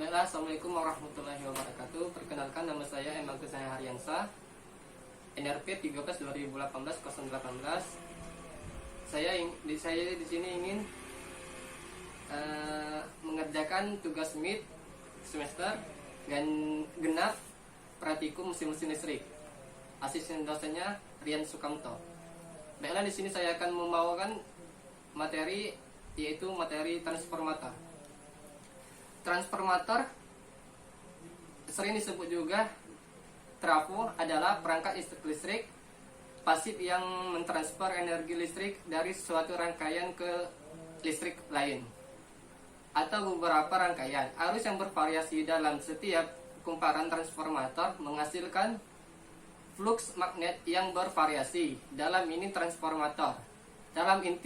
Baiklah, Assalamualaikum warahmatullahi wabarakatuh. Perkenalkan, nama saya M. Agus Haryansa, NRP 13 2018 018. Saya di sini ingin mengerjakan tugas MIT semester genap praktikum mesin listrik. Asisten dosennya Rian Sukamto. Baiklah, di sini saya akan membawakan materi, yaitu materi transformator. Transformator sering disebut juga trafo, adalah perangkat listrik pasif yang mentransfer energi listrik dari suatu rangkaian ke listrik lain atau beberapa rangkaian. Arus yang bervariasi dalam setiap kumparan transformator menghasilkan flux magnet yang bervariasi. Dalam inti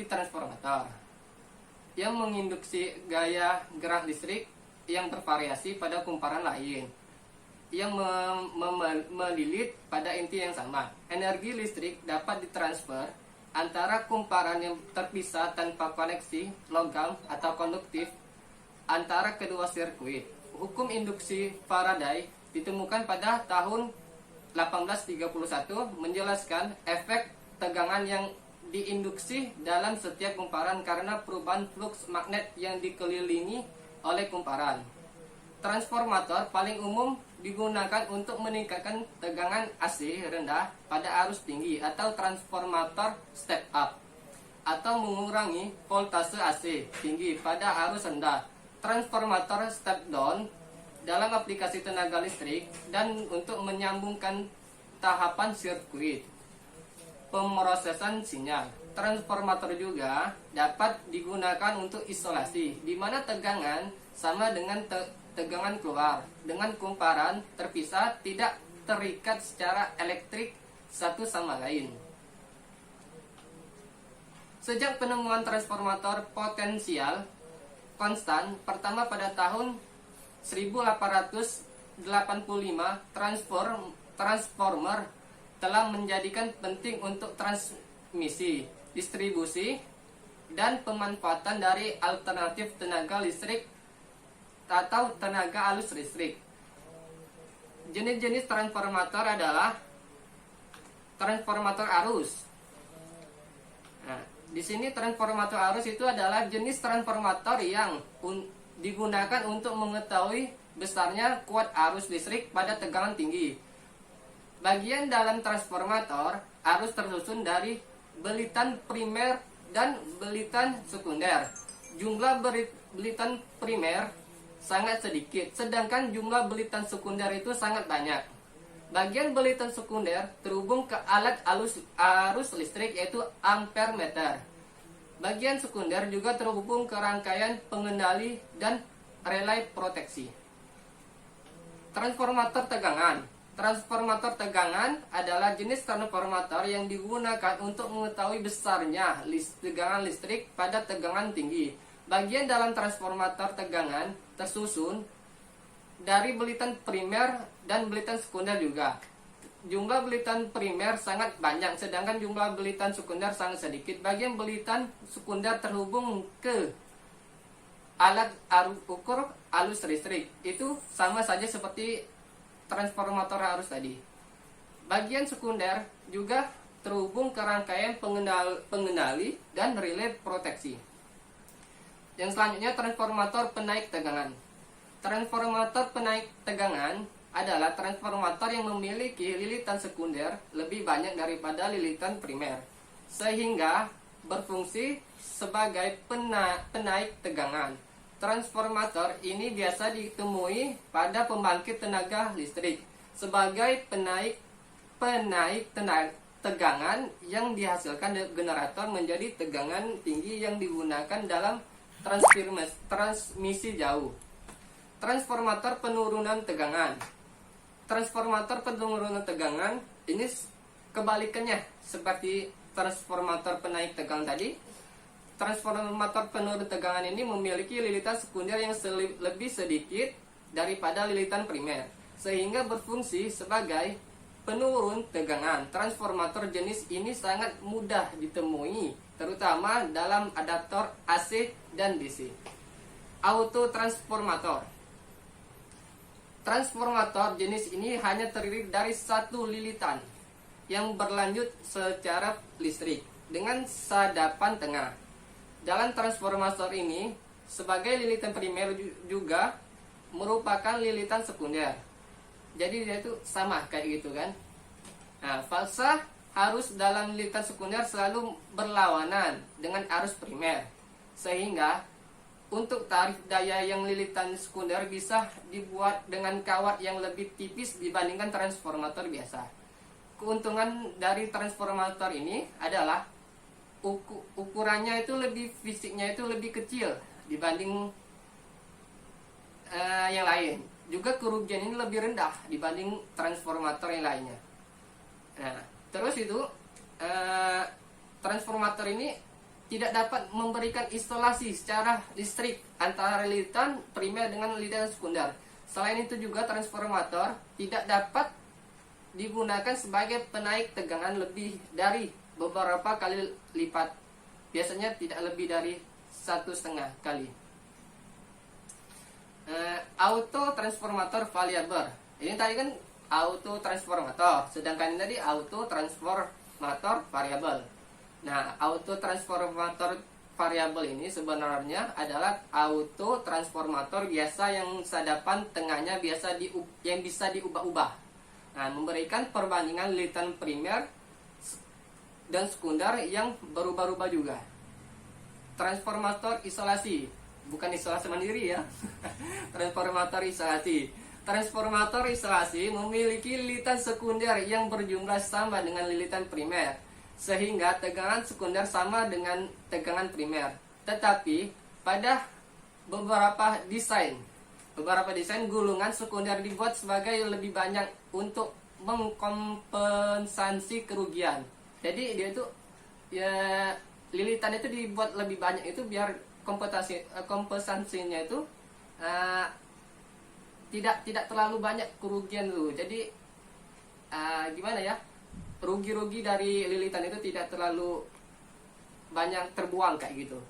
transformator yang menginduksi gaya gerak listrik yang bervariasi pada kumparan lain yang melilit pada inti yang sama. Energi listrik dapat ditransfer antara kumparan yang terpisah tanpa koneksi logam atau konduktif antara kedua sirkuit. Hukum induksi Faraday ditemukan pada tahun 1831 menjelaskan efek tegangan yang diinduksi dalam setiap kumparan karena perubahan flux magnet yang dikelilingi oleh kumparan. Transformator paling umum digunakan untuk meningkatkan tegangan AC rendah pada arus tinggi atau transformator step up, atau mengurangi voltase AC tinggi pada arus rendah, transformator step down dalam aplikasi tenaga listrik, dan untuk menyambungkan tahapan sirkuit pemrosesan sinyal. Transformator juga dapat digunakan untuk isolasi, di mana tegangan sama dengan tegangan keluar dengan kumparan terpisah, tidak terikat secara elektrik satu sama lain. Sejak penemuan transformator potensial konstan pertama pada tahun 1885, transformer telah menjadikan penting untuk transmisi, distribusi, dan pemanfaatan dari alternatif tenaga listrik atau tenaga arus listrik. Jenis-jenis transformator adalah transformator arus. Nah, di sini transformator arus itu adalah jenis transformator yang digunakan untuk mengetahui besarnya kuat arus listrik pada tegangan tinggi. Bagian dalam transformator arus tersusun dari belitan primer dan belitan sekunder. Jumlah belitan primer sangat sedikit, sedangkan jumlah belitan sekunder itu sangat banyak. Bagian belitan sekunder terhubung ke alat arus listrik, yaitu ampere meter. Bagian sekunder juga terhubung ke rangkaian pengendali dan relay proteksi. Transformator tegangan. Transformator tegangan adalah jenis transformator yang digunakan untuk mengetahui besarnya tegangan listrik pada tegangan tinggi. Bagian dalam transformator tegangan tersusun dari belitan primer dan belitan sekunder juga. Jumlah belitan primer sangat banyak, sedangkan jumlah belitan sekunder sangat sedikit. Bagian belitan sekunder terhubung ke alat ukur arus listrik. Itu sama saja seperti transformator arus tadi. Bagian sekunder juga terhubung ke rangkaian pengendali dan relay proteksi. Yang selanjutnya, transformator penaik tegangan. Transformator penaik tegangan adalah transformator yang memiliki lilitan sekunder lebih banyak daripada lilitan primer, sehingga berfungsi sebagai penaik tegangan. Transformator ini biasa ditemui pada pembangkit tenaga listrik sebagai penaik tegangan yang dihasilkan generator menjadi tegangan tinggi yang digunakan dalam transmisi jauh. Transformator penurunan tegangan. Transformator penurunan tegangan ini kebalikannya seperti transformator penaik tegangan tadi. Transformator penurun tegangan ini memiliki lilitan sekunder yang lebih sedikit daripada lilitan primer, sehingga berfungsi sebagai penurun tegangan. Transformator jenis ini sangat mudah ditemui, terutama dalam adaptor AC dan DC. Autotransformator. Transformator jenis ini hanya terdiri dari satu lilitan yang berlanjut secara listrik dengan sadapan tengah. Dalam transformator ini, sebagai lilitan primer juga merupakan lilitan sekunder. Jadi dia itu sama kayak gitu kan. Nah, fasa arus dalam lilitan sekunder selalu berlawanan dengan arus primer, sehingga untuk tarif daya yang lilitan sekunder bisa dibuat dengan kawat yang lebih tipis dibandingkan transformator biasa. Keuntungan dari transformator ini adalah ukurannya itu lebih, fisiknya itu lebih kecil dibanding yang lain. Juga kerugian ini lebih rendah dibanding transformator yang lainnya. Nah, terus itu transformator ini tidak dapat memberikan isolasi secara listrik antara lilitan primer dengan lilitan sekunder. Selain itu juga transformator tidak dapat digunakan sebagai penaik tegangan lebih dari beberapa kali lipat. Biasanya tidak lebih dari 1,5 kali. Auto transformator variabel. Ini tadi kan auto transformator, sedangkan ini tadi auto transformator variabel. Nah, auto transformator variabel ini sebenarnya adalah auto transformator biasa yang sadapan tengahnya yang bisa diubah-ubah. Nah, memberikan perbandingan lilitan primer dan sekunder yang berubah-ubah juga. Transformator isolasi, bukan isolasi mandiri ya. Transformator isolasi. Transformator isolasi memiliki lilitan sekunder yang berjumlah sama dengan lilitan primer, sehingga tegangan sekunder sama dengan tegangan primer. Tetapi pada beberapa desain gulungan sekunder dibuat sebagai lebih banyak untuk mengkompensasi kerugian. Jadi dia itu ya, lilitan itu dibuat lebih banyak itu biar kompensasinya itu tidak terlalu banyak kerugian tuh. Jadi gimana ya, rugi-rugi dari lilitan itu tidak terlalu banyak terbuang kayak gitu.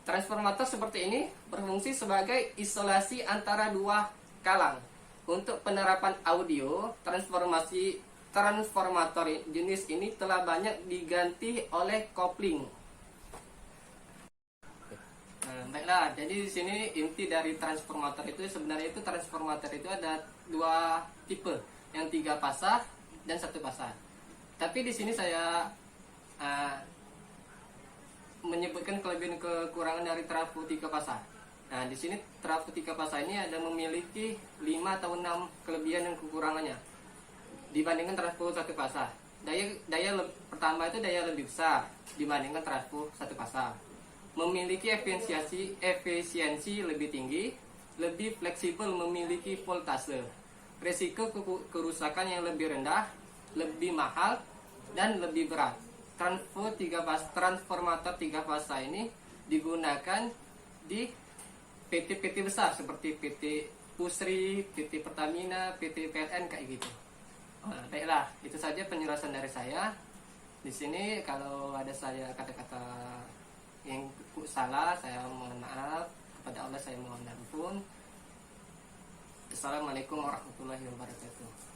Transformator seperti ini berfungsi sebagai isolasi antara dua kalang. Untuk penerapan audio, transformator jenis ini telah banyak diganti oleh kopling. Baiklah, jadi di sini inti dari transformator itu sebenarnya itu transformator itu ada dua tipe, yang 3 fasa dan 1 fasa. Tapi di sini saya menyebutkan kelebihan kekurangan dari trafo 3 fasa. Nah, di sini trafo 3 fasa ini ada memiliki 5 atau 6 kelebihan dan kekurangannya dibandingkan trafo 1 fasa. Pertama itu daya lebih besar dibandingkan trafo 1 fasa. Memiliki efisiensi lebih tinggi, lebih fleksibel, memiliki voltase. Risiko kerusakan yang lebih rendah, lebih mahal, dan lebih berat. Transformator 3 fasa ini digunakan di PT-PT besar seperti PT Pusri, PT Pertamina, PT PLN kayak gitu. Nah, baiklah, itu saja penjelasan dari saya. Di sini kalau ada saya kata-kata yang salah, saya mohon maaf. Kepada Allah saya mohon ampun. Assalamualaikum warahmatullahi wabarakatuh.